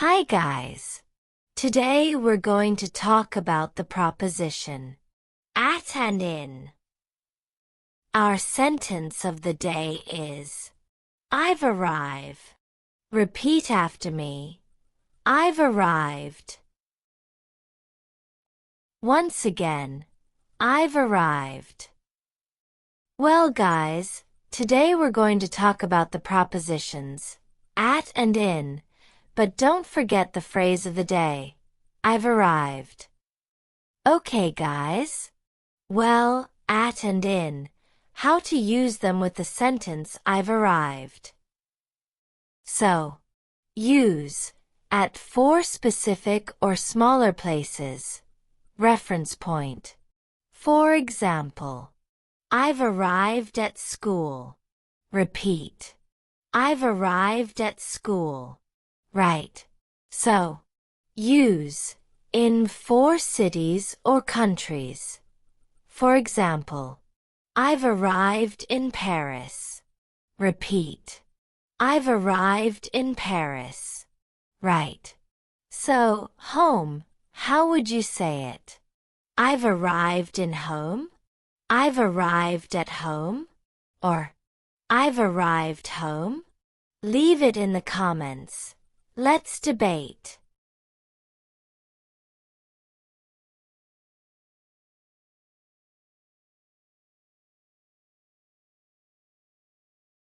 Hi guys! Today we're going to talk about the proposition at and in. Our sentence of the day is, I've arrived. Repeat after me. I've arrived. Once again, I've arrived. Well guys, today we're going to talk about the prepositions at and in. But don't forget the phrase of the day. I've arrived. Okay, guys. Well, at and in. How to use them with the sentence I've arrived. So, use at for specific or smaller places. Reference point. For example, I've arrived at school. Repeat. I've arrived at school. Right. So, use in for cities or countries. For example, I've arrived in Paris. Repeat. I've arrived in Paris. Right. So, home, how would you say it? I've arrived in home? I've arrived at home? Or, I've arrived home? Leave it in the comments. Let's debate.